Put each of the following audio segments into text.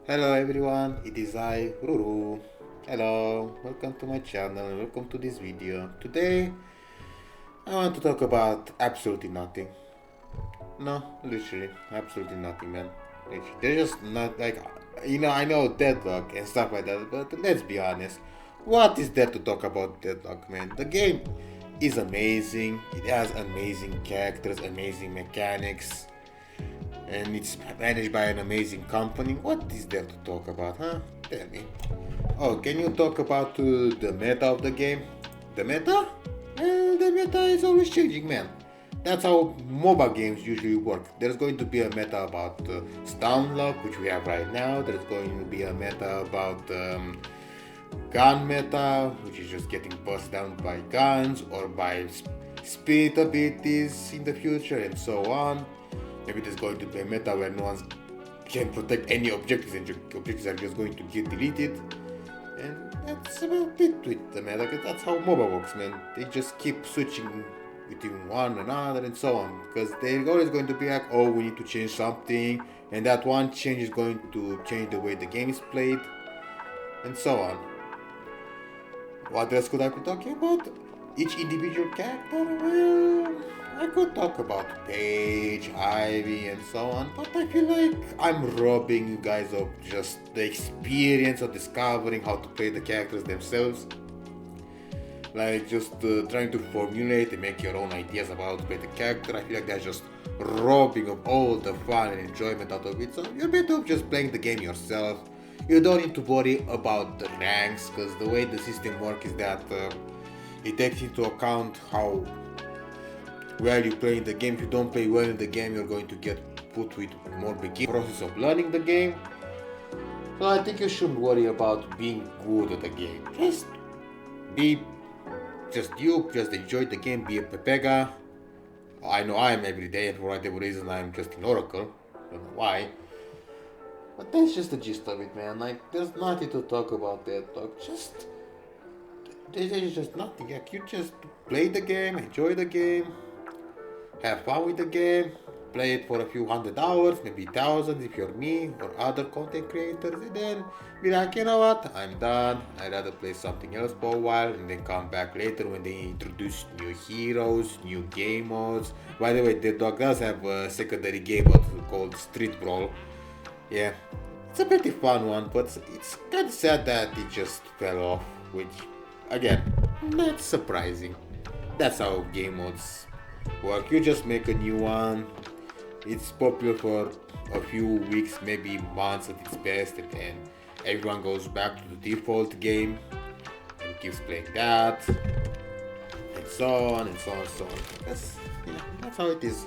Hello everyone, it is I, Ruru. Hello, welcome to my channel and welcome to this video. Today I want to talk about absolutely nothing. No, literally, absolutely nothing, man. Literally, there's just not like, I know Deadlock and stuff like that, but let's be honest. What is there to talk about Deadlock, man? The game is amazing, it has amazing characters, amazing mechanics, and it's managed by an amazing company. What is there to talk about, huh? Tell me. Oh, can you talk about the meta of the game? The meta? Well, the meta is always changing, man. That's how MOBA games usually work. There's going to be a meta about stun lock, which we have right now. There's going to be a meta about gun meta, which is just getting buzzed down by guns or by spirit abilities in the future, and so on. Maybe there's going to be a meta where no one can protect any objectives and objectives are just going to get deleted. And that's about it with the meta, because that's how MOBA works, man. They just keep switching between one another and so on, because they're always going to be like, oh, we need to change something, and that one change is going to change the way the game is played, and so on. What else could I be talking about? Each individual character? Well, I could talk about Paige, Ivy, and so on, but I feel like I'm robbing you guys of just the experience of discovering how to play the characters themselves. Like just trying to formulate and make your own ideas about how to play the character. I feel like that's just robbing of all the fun and enjoyment out of it. So you're better off just playing the game yourself. You don't need to worry about the ranks, because the way the system works is that it takes into account how well you play in the game. If you don't play well in the game, you're going to get put with more beginning process of learning the game. So I think you shouldn't worry about being good at the game. Just enjoy the game, be a Pepega. I know I am every day, and for whatever reason I'm just in Oracle. I don't know why. But that's just the gist of it, man. Like, there's nothing to talk about that, dog. There's just nothing. Like, you just play the game, enjoy the game, have fun with the game, play it for a few 100 hours, maybe thousands if you're me or other content creators, and then be like, you know what, I'm done. I'd rather play something else for a while and then come back later when they introduce new heroes, new game modes. By the way, the dog does have a secondary game mode called Street Brawl. Yeah, it's a pretty fun one, but it's kind of sad that it just fell off, which, again, not surprising. That's how game modes work. You just make a new one, it's popular for a few weeks, maybe months at its best, and then everyone goes back to the default game and keeps playing that, and so on and so on and so on. That's how it is.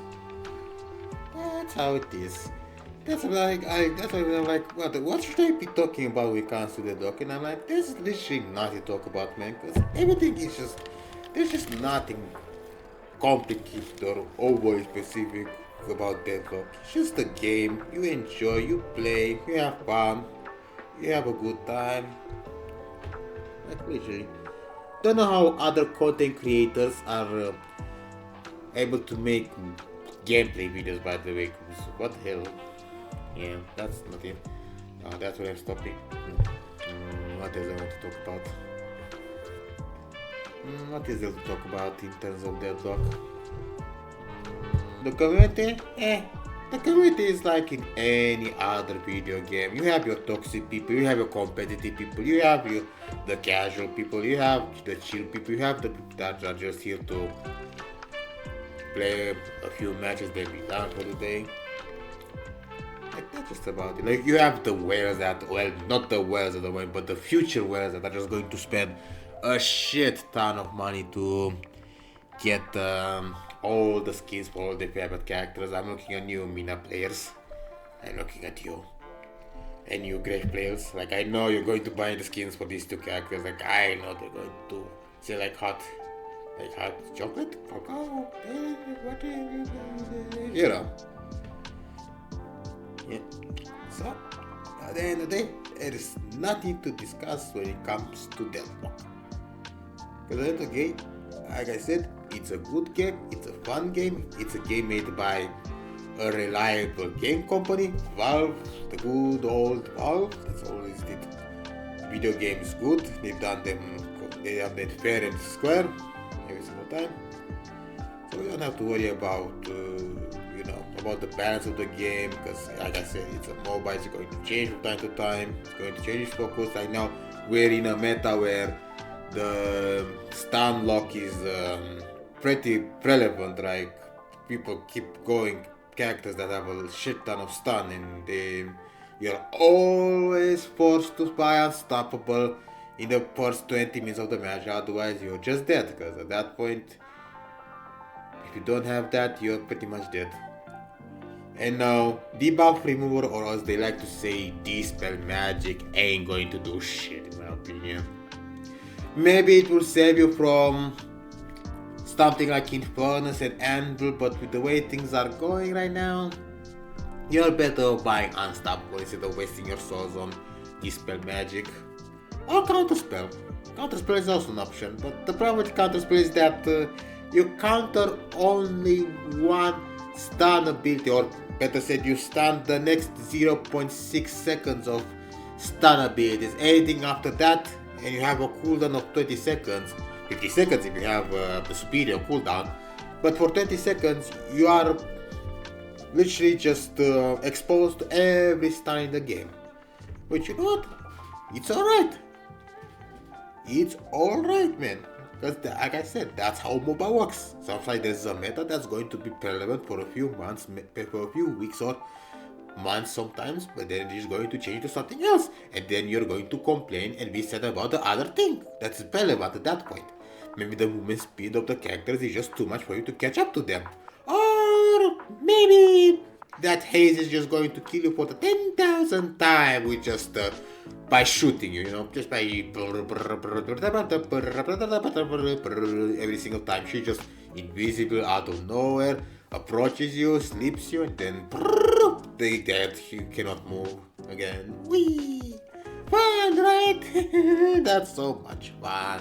That's how it is. That's why I'm like, what should I be talking about when it comes to the doc? And I'm like, there's literally nothing to talk about, man, because everything is just, there's just nothing complicated or overly specific about Deadlock. It's just a game, you enjoy, you play, you have fun, you have a good time. Like, literally. Don't know how other content creators are able to make gameplay videos, by the way, 'cause what the hell. Yeah, that's not it. That's what I'm stopping. What else I want to talk about? What is there to talk about in terms of Deadlock? The community? The community is like in any other video game. You have your toxic people, you have your competitive people, you have the casual people, you have the chill people, you have the people that are just here to play a few matches, then be done for the day. Like, that's just about it. Like, you have the whales that, well, not the whales at the moment, but the future whales that are just going to spend a shit ton of money to get all the skins for all the favorite characters. I'm looking at new Mina players. I'm looking at you. And you great players. Like, I know you're going to buy the skins for these two characters. Like, I know they're going to say like hot chocolate? Cacao? You know. Yeah. So, at the end of the day, there is nothing to discuss when it comes to Deadlock. Because at the end of the day, like I said, it's a good game, it's a fun game, it's a game made by a reliable game company, Valve, the good old Valve, that's always did video games good. They have them fair and square every single time. So we don't have to worry about about the balance of the game, because like I said, it's a mobile, it's going to change from time to time, it's going to change its focus. Right now we're in a meta where the stun lock is pretty relevant. Like, people keep going characters that have a shit ton of stun, and you're always forced to buy unstoppable in the first 20 minutes of the match, otherwise you're just dead, because at that point, if you don't have that, you're pretty much dead. And now, debuff remover, or as they like to say, dispel magic, ain't going to do shit in my opinion. Maybe it will save you from something like Infernus and Anvil, but with the way things are going right now, you're better buying Unstoppable instead of wasting your souls on Dispel Magic. Or Counterspell. Counterspell is also an option, but the problem with Counterspell is that you counter only one stun ability, or better said, you stun the next 0.6 seconds of stun abilities. Anything after that, and you have a cooldown of 20 seconds, 50 seconds if you have the superior cooldown, but for 20 seconds you are literally just exposed to every stun in the game. Which, you know what? It's alright. It's alright, man. Because like I said, that's how MOBA works. Sometimes there's a meta that's going to be relevant for a few months, for a few weeks or months sometimes, but then it's going to change to something else, and then you're going to complain and be sad about the other thing that's relevant at that point. Maybe the movement speed of the characters is just too much for you to catch up to them, or maybe that haze is just going to kill you for the 10,000th time with just by shooting you, just by every single time. She's just invisible out of nowhere, approaches you, sleeps you, and then they dead. You cannot move again. Whee! Fun, right? That's so much fun.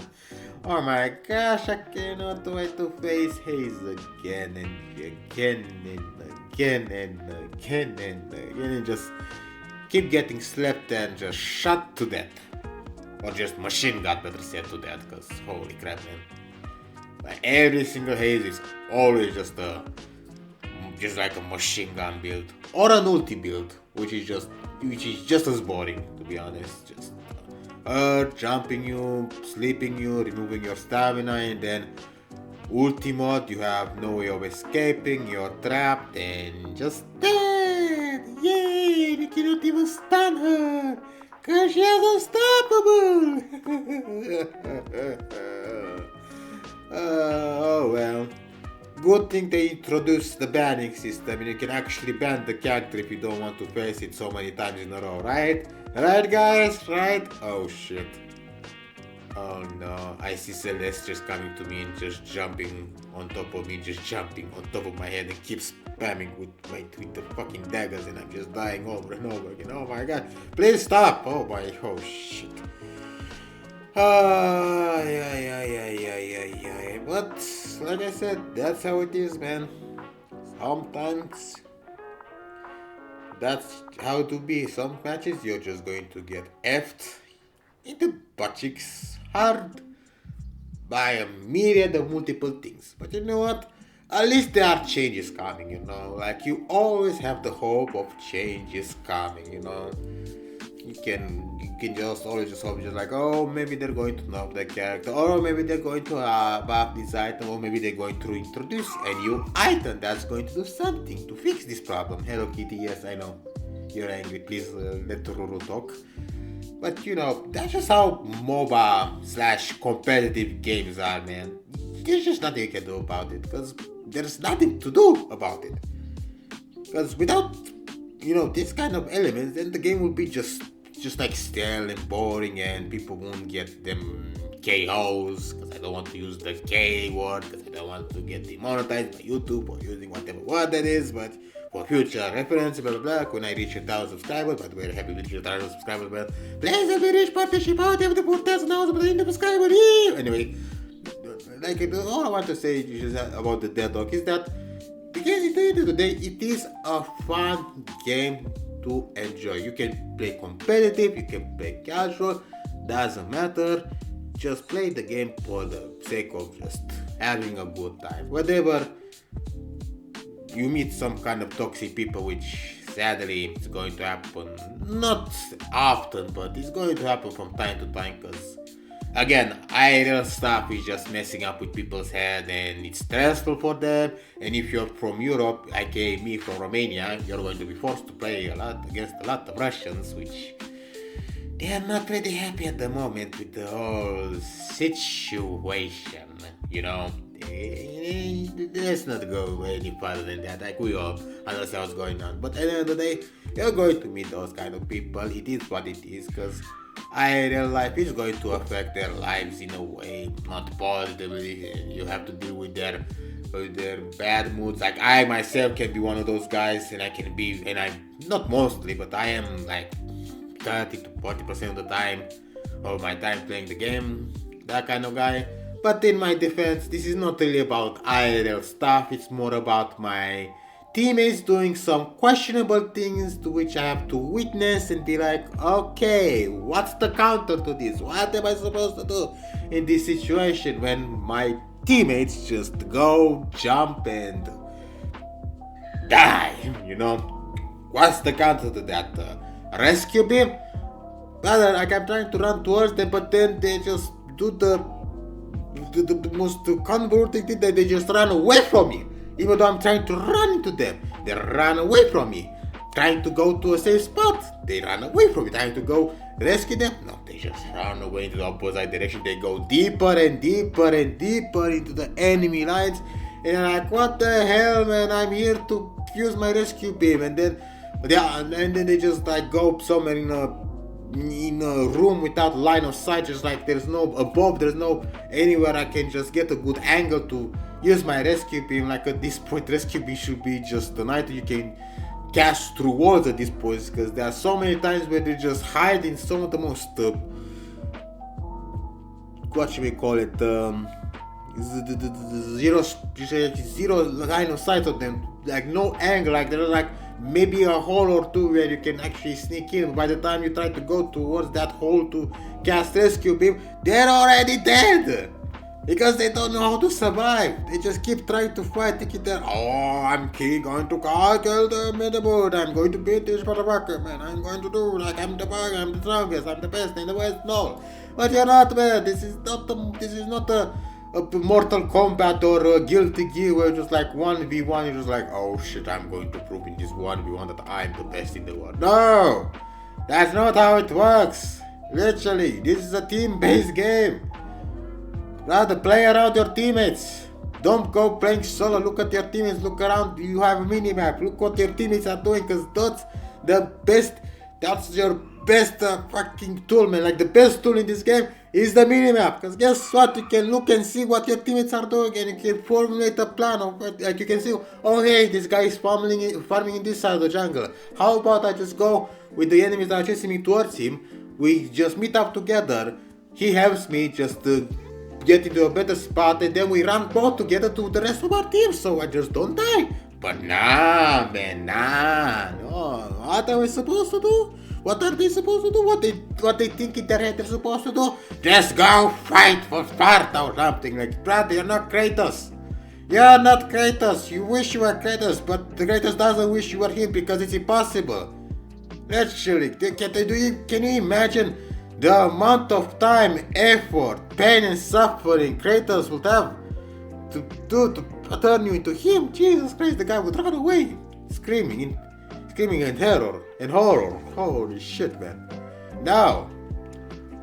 Oh my gosh, I cannot wait to face Haze again and again and again and again and again, and just keep getting slept and just shot to death. Or just machine gun, better said, to death, because holy crap, man. Like, every single Haze is always just like a machine gun build, or an ulti build, which is just as boring, to be honest. Just jumping you, sleeping you, removing your stamina, and then ultimate, you have no way of escaping, you're trapped and just dead. Yay, you cannot even stun her, cause she's unstoppable. Oh well. Good thing they introduced the banning system, and you can actually ban the character if you don't want to face it so many times in a row, right? Right, guys? Right? Oh shit. Oh no, I see Celeste just coming to me and just jumping on top of me, just jumping on top of my head and keeps spamming with the fucking daggers, and I'm just dying over and over again. Oh my god. Please stop! Oh shit. Yeah. But like I said, that's how it is, man. Sometimes that's how it will be. Some matches you're just going to get effed in the butt cheeks hard by a myriad of multiple things. But you know what? At least there are changes coming, Like, you always have the hope of changes coming, You can just always just hope, just like, oh, maybe they're going to nerf that character, or maybe they're going to buff this item, or maybe they're going to introduce a new item that's going to do something to fix this problem. Hello Kitty, yes, I know you're angry, please let Ruru talk. But that's just how MOBA / competitive games are, man. There's just nothing you can do about it, because there's nothing to do about it. Because without this kind of elements, then the game will be just like stale and boring, and people won't get them KOs, because I don't want to use the K word, because I don't want to get demonetized by YouTube or using whatever word that is. But for future reference, blah blah blah, when I reach 1,000 subscribers, by the way, happy with 1,000 subscribers, man. Please help me reach partnership out of the 4,000 hours in the subscriber. Anyway, like, all I want to say about the Deadlock is that the at the end of the day, it is a fun game to enjoy. You can play competitive, you can play casual, doesn't matter. Just play the game for the sake of just having a good time. Whatever you meet some kind of toxic people, which sadly is going to happen not often, but it's going to happen from time to time, because again, IRL stuff is just messing up with people's head and it's stressful for them. And if you're from Europe, aka me from Romania, you're going to be forced to play a lot against a lot of Russians, which they are not really happy at the moment with the whole situation, you know. Let's not go any further than that. Like, we all understand what's going on, but at the end of the day, you're going to meet those kind of people. It is what it is, because IRL life is going to affect their lives in a way, not positively. You have to deal with their bad moods. Like, I myself can be one of those guys, and I'm not mostly, but I am like 30 to 40% of the time of my time playing the game, that kind of guy. But in my defense, this is not really about IRL stuff. It's more about my teammates doing some questionable things to which I have to witness and be like, okay, what's the counter to this? What am I supposed to do in this situation when my teammates just go, jump, and die, you know? What's the counter to that? Rescue beam? Rather, like, I'm trying to run towards them, but then they just do the most convoluted thing, that they just run away from me. Even though I'm trying to run into them, they run away from me. Trying to go to a safe spot, they run away from me. Trying to go rescue them, no, they just run away into the opposite direction. They go deeper and deeper and deeper into the enemy lines. And I'm like, what the hell, man? I'm here to use my rescue beam. And then they just like go somewhere in a room without line of sight. Just like there's no above, there's no anywhere I can just get a good angle to use my rescue beam. Like, at this point, rescue beam should be just an item you can cast through walls at this point, because there are so many times where they just hide in some of the most what should we call it, zero line of sight of them, like no angle, like there's like maybe a hole or two where you can actually sneak in. By the time you try to go towards that hole to cast rescue beam, they're already dead, because they don't know how to survive. They just keep trying to fight, thinking that, oh, I'm going to kill them in the wood, I'm going to beat this motherfucker, man, I'm going to do, like, I'm the bug, I'm the strongest, I'm the best in the West. No, but you're not, man. This is not a Mortal Kombat or a Guilty Gear where just like 1v1, you're just like, oh shit, I'm going to prove in this 1v1 that I'm the best in the world. No, that's not how it works. Literally, this is a team-based game. Rather play around your teammates. Don't go playing solo. Look at your teammates. Look around. You have a mini-map. Look what your teammates are doing, because that's the best. That's your best fucking tool, man. Like, the best tool in this game is the mini-map. Because guess what? You can look and see what your teammates are doing, and you can formulate a plan of what, like, you can see, oh hey, this guy is farming in this side of the jungle. How about I just go with the enemies that are chasing me towards him? We just meet up together. He helps me just to get into a better spot, and then we run both together to the rest of our team, so I just don't die. But nah, man, no. What are we supposed to do? What are they supposed to do? What they think in their head they're supposed to do? Just go fight for Sparta or something. Like, brother, you're not Kratos. You're not Kratos. You wish you were Kratos, but the Kratos doesn't wish you were him, because it's impossible. Actually, can you imagine the amount of time, effort, pain and suffering Kratos would have to turn you into him? Jesus Christ, the guy would run away, screaming in terror and horror. Holy shit, man. Now,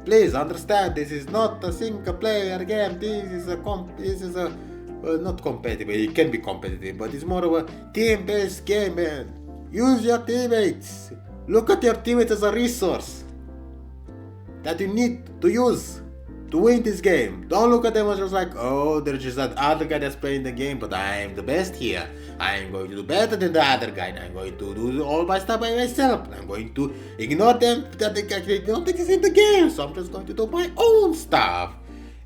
please understand, this is not a single player game. This is a not competitive. It can be competitive, but it's more of a team-based game, man. Use your teammates. Look at your teammates as a resource that you need to use to win this game. Don't look at them as just like, oh, there's just that other guy that's playing the game, but I am the best here. I am going to do better than the other guy. I'm going to do all my stuff by myself. I'm going to ignore them that they don't exist in the game, so I'm just going to do my own stuff.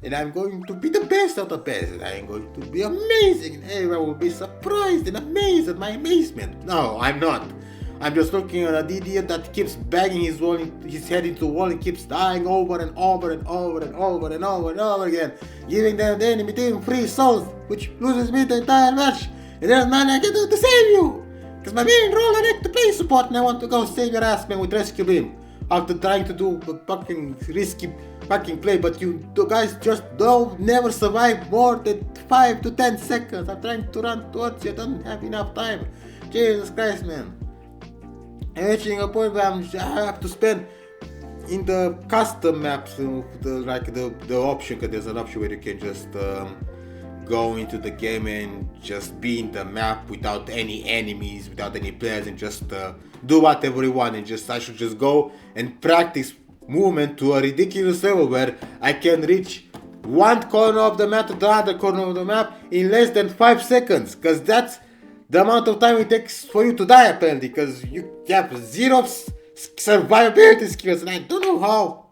and I'm going to be the best of the best, and I'm going to be amazing, and everyone will be surprised and amazed at my amazement. No, I'm not. I'm just looking at an idiot that keeps banging his head into the wall and keeps dying over and over and over and over and over and over again, giving the enemy team free souls, which loses me the entire match, and there's nothing I can do to save you! Because my main role I like to play support and I want to go save your ass man with rescue beam. After trying to do a fucking risky fucking play, but you guys just don't never survive more than 5 to 10 seconds. I'm trying to run towards you, I don't have enough time. Jesus Christ, man. I'm reaching a point where I have to spend in the custom maps, the option, because there's an option where you can just go into the game and just be in the map without any enemies, without any players, and just do whatever you want, and I should just go and practice movement to a ridiculous level where I can reach one corner of the map to the other corner of the map in less than 5 seconds, because that's the amount of time it takes for you to die apparently, because you have zero survivability skills, and I don't know how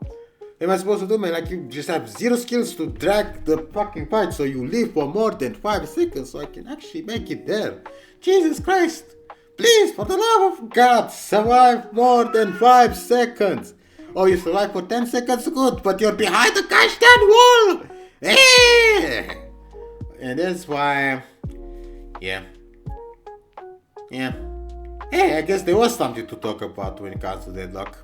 am I supposed to do, man. Like, you just have zero skills to drag the fucking fight, so you live for more than 5 seconds so I can actually make it there. Jesus Christ, please, for the love of God, survive more than 5 seconds. Oh, you survive for 10 seconds, good, but you're behind the goddamn wall. Eh! And that's why, yeah. Hey, I guess there was something to talk about when it comes to Deadlock.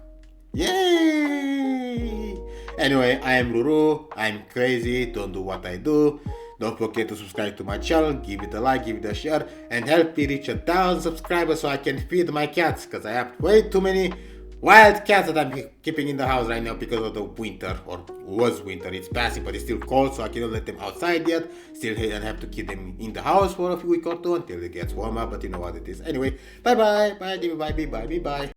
Yay! Anyway, I am Ruru, I'm crazy, don't do what I do. Don't forget to subscribe to my channel, give it a like, give it a share, and help me reach 1,000 subscribers so I can feed my cats, because I have way too many wild cats that I'm keeping in the house right now because of the winter, or was winter. It's passing, but it's still cold, so I cannot let them outside yet. Still have to keep them in the house for a week or two until it gets warmer, but you know what it is. Anyway, bye bye, bye, bye, bye, bye, bye.